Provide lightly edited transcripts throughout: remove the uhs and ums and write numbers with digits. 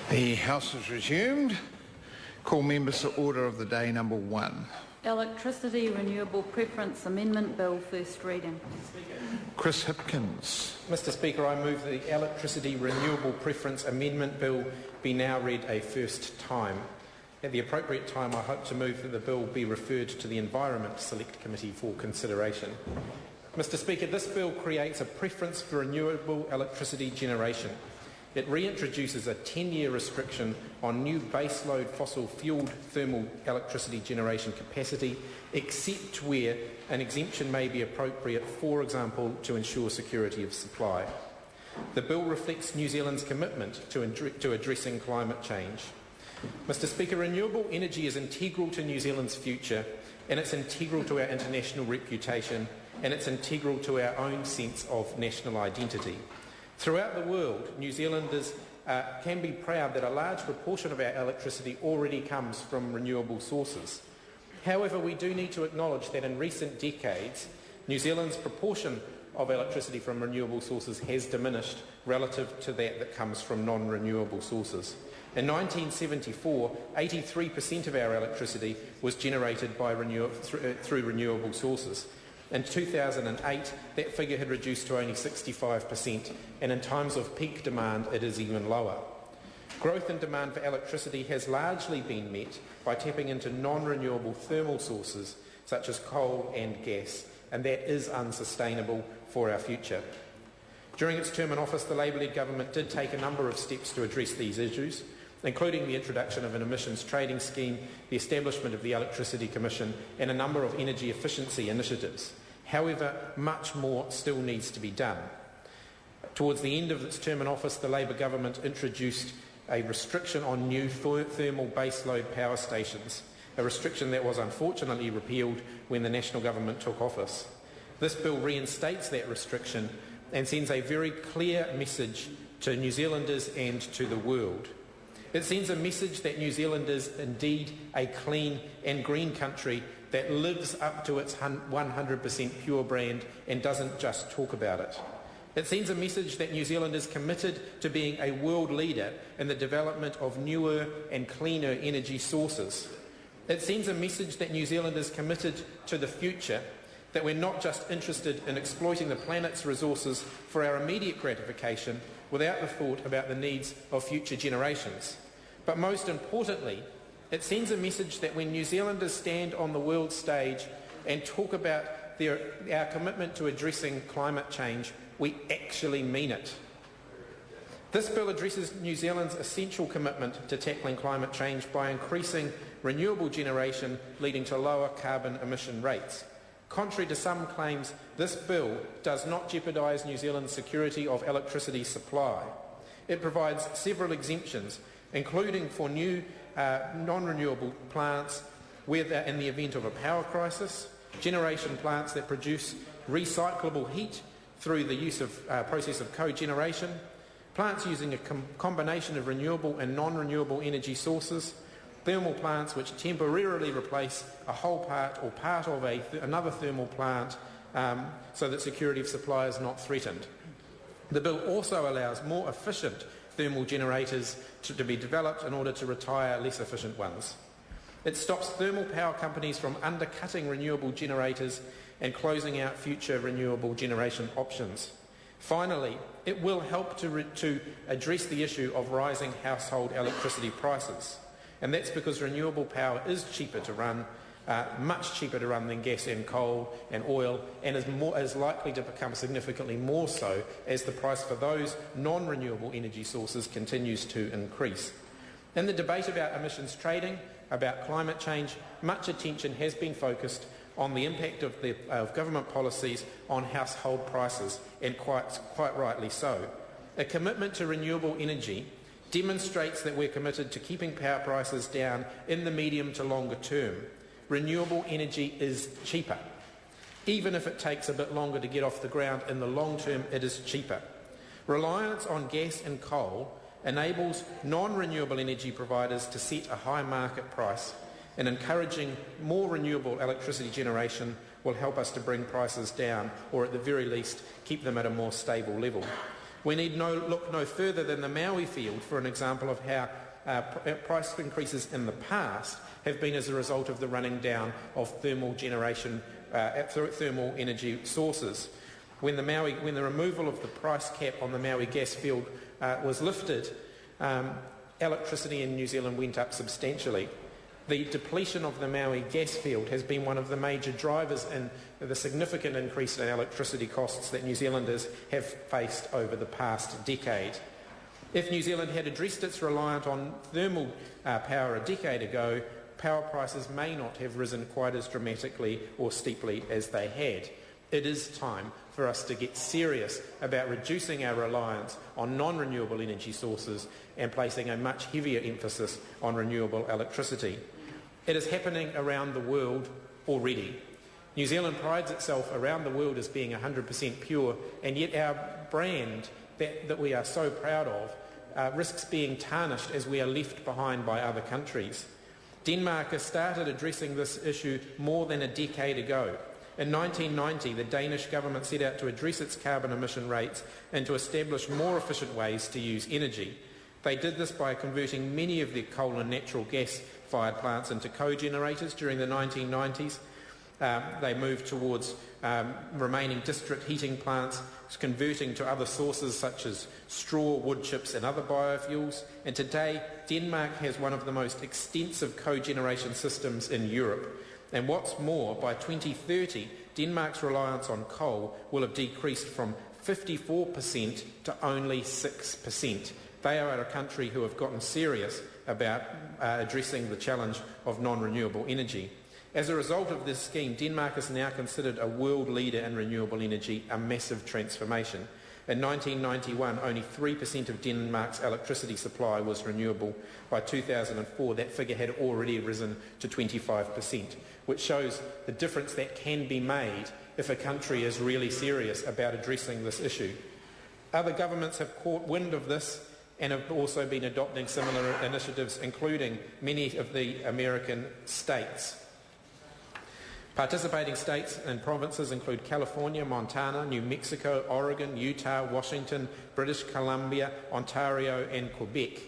The House is resumed. Call members to order of the day number 1. Electricity Renewable Preference Amendment Bill, first reading. Chris Hipkins. Mr Speaker, I move the Electricity Renewable Preference Amendment Bill be now read a first time. At the appropriate time, I hope to move that the bill be referred to the Environment Select Committee for consideration. Mr Speaker, this bill creates a preference for renewable electricity generation. It reintroduces a 10-year restriction on new baseload fossil-fuelled thermal electricity generation capacity, except where an exemption may be appropriate, for example, to ensure security of supply. The bill reflects New Zealand's commitment to addressing climate change. Mr Speaker, renewable energy is integral to New Zealand's future, and it's integral to our international reputation, and it's integral to our own sense of national identity. Throughout the world, New Zealanders can be proud that a large proportion of our electricity already comes from renewable sources. However, we do need to acknowledge that in recent decades, New Zealand's proportion of electricity from renewable sources has diminished relative to that comes from non-renewable sources. In 1974, 83% of our electricity was generated by through renewable sources. In 2008, that figure had reduced to only 65%, and in times of peak demand, it is even lower. Growth in demand for electricity has largely been met by tapping into non-renewable thermal sources, such as coal and gas, and that is unsustainable for our future. During its term in office, the Labour-led government did take a number of steps to address these issues, including the introduction of an emissions trading scheme, the establishment of the Electricity Commission, and a number of energy efficiency initiatives. However, much more still needs to be done. Towards the end of its term in office, the Labour government introduced a restriction on new thermal baseload power stations, a restriction that was unfortunately repealed when the National Government took office. This bill reinstates that restriction and sends a very clear message to New Zealanders and to the world. It sends a message that New Zealand is indeed a clean and green country that lives up to its 100% pure brand and doesn't just talk about it. It sends a message that New Zealand is committed to being a world leader in the development of newer and cleaner energy sources. It sends a message that New Zealand is committed to the future, that we're not just interested in exploiting the planet's resources for our immediate gratification without the thought about the needs of future generations. But most importantly, it sends a message that when New Zealanders stand on the world stage and talk about our commitment to addressing climate change, we actually mean it. This bill addresses New Zealand's essential commitment to tackling climate change by increasing renewable generation, leading to lower carbon emission rates. Contrary to some claims, this bill does not jeopardise New Zealand's security of electricity supply. It provides several exemptions, including for new non-renewable plants in the event of a power crisis, generation plants that produce recyclable heat through the use of process of cogeneration, plants using a combination of renewable and non-renewable energy sources, thermal plants which temporarily replace a whole part or part of another thermal plant so that security of supply is not threatened. The bill also allows more efficient thermal generators to be developed in order to retire less efficient ones. It stops thermal power companies from undercutting renewable generators and closing out future renewable generation options. Finally, it will help to address the issue of rising household electricity prices. And that's because renewable power is cheaper to run, much cheaper to run than gas and coal and oil, and is likely to become significantly more so as the price for those non-renewable energy sources continues to increase. In the debate about emissions trading, about climate change, much attention has been focused on the impact of government policies on household prices, and quite rightly so. A commitment to renewable energy demonstrates that we're committed to keeping power prices down in the medium to longer term. Renewable energy is cheaper. Even if it takes a bit longer to get off the ground, in the long term it is cheaper. Reliance on gas and coal enables non-renewable energy providers to set a high market price, and encouraging more renewable electricity generation will help us to bring prices down, or at the very least keep them at a more stable level. We need look no further than the Maui field for an example of how price increases in the past have been as a result of the running down of thermal generation, thermal energy sources. When the removal of the price cap on the Maui gas field was lifted, electricity in New Zealand went up substantially. The depletion of the Maui gas field has been one of the major drivers in the significant increase in electricity costs that New Zealanders have faced over the past decade. If New Zealand had addressed its reliance on thermal power a decade ago, power prices may not have risen quite as dramatically or steeply as they had. It is time for us to get serious about reducing our reliance on non-renewable energy sources and placing a much heavier emphasis on renewable electricity. It is happening around the world already. New Zealand prides itself around the world as being 100% pure, and yet our brand that we are so proud of risks being tarnished as we are left behind by other countries. Denmark has started addressing this issue more than a decade ago. In 1990, the Danish government set out to address its carbon emission rates and to establish more efficient ways to use energy. They did this by converting many of their coal and natural gas-fired plants into cogenerators during the 1990s. They moved towards remaining district heating plants, converting to other sources such as straw, wood chips and other biofuels. And today, Denmark has one of the most extensive cogeneration systems in Europe. And what's more, by 2030, Denmark's reliance on coal will have decreased from 54% to only 6%. They are a country who have gotten serious about addressing the challenge of non-renewable energy. As a result of this scheme, Denmark is now considered a world leader in renewable energy, a massive transformation. In 1991, only 3% of Denmark's electricity supply was renewable. By 2004, that figure had already risen to 25%, which shows the difference that can be made if a country is really serious about addressing this issue. Other governments have caught wind of this and have also been adopting similar initiatives, including many of the American states. Participating states and provinces include California, Montana, New Mexico, Oregon, Utah, Washington, British Columbia, Ontario and Quebec.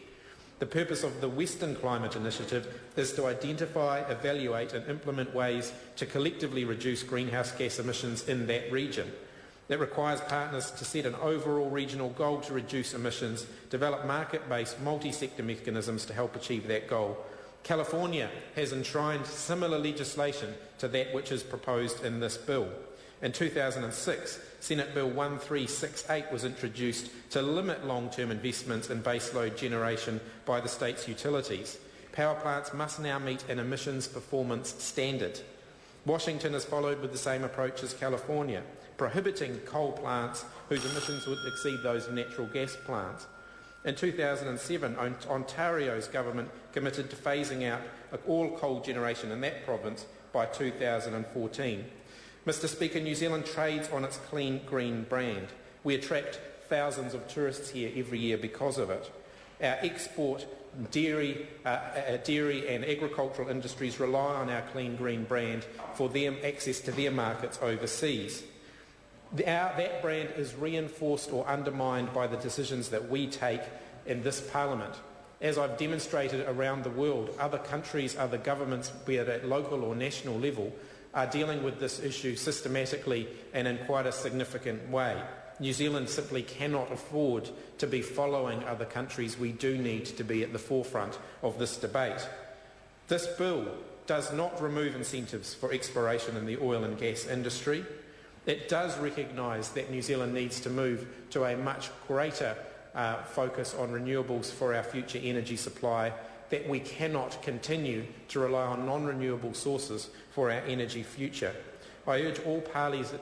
The purpose of the Western Climate Initiative is to identify, evaluate and implement ways to collectively reduce greenhouse gas emissions in that region. It requires partners to set an overall regional goal to reduce emissions, develop market-based multi-sector mechanisms to help achieve that goal. California has enshrined similar legislation to that which is proposed in this bill. In 2006, Senate Bill 1368 was introduced to limit long-term investments in baseload generation by the state's utilities. Power plants must now meet an emissions performance standard. Washington has followed with the same approach as California, prohibiting coal plants whose emissions would exceed those of natural gas plants. In 2007, Ontario's government committed to phasing out all coal generation in that province by 2014. Mr. Speaker, New Zealand trades on its clean green brand. We attract thousands of tourists here every year because of it. Our export, dairy and agricultural industries rely on our clean green brand for their access to their markets overseas. That brand is reinforced or undermined by the decisions that we take in this Parliament. As I've demonstrated around the world, other countries, other governments, be it at local or national level, are dealing with this issue systematically and in quite a significant way. New Zealand simply cannot afford to be following other countries. We do need to be at the forefront of this debate. This bill does not remove incentives for exploration in the oil and gas industry. It does recognise that New Zealand needs to move to a much greater focus on renewables for our future energy supply, that we cannot continue to rely on non-renewable sources for our energy future. I urge all parties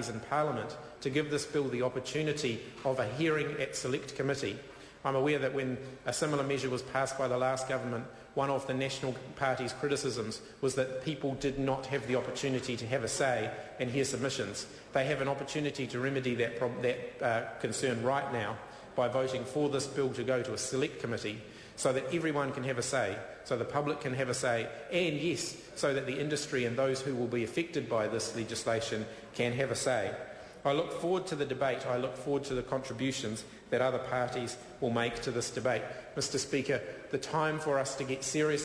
in Parliament to give this bill the opportunity of a hearing at Select Committee. I'm aware that when a similar measure was passed by the last government, one of the National Party's criticisms was that people did not have the opportunity to have a say and hear submissions. They have an opportunity to remedy that concern right now by voting for this bill to go to a Select Committee so that everyone can have a say, so the public can have a say, and yes, so that the industry and those who will be affected by this legislation can have a say. I look forward to the debate. I look forward to the contributions that other parties will make to this debate. Mr. Speaker, the time for us to get serious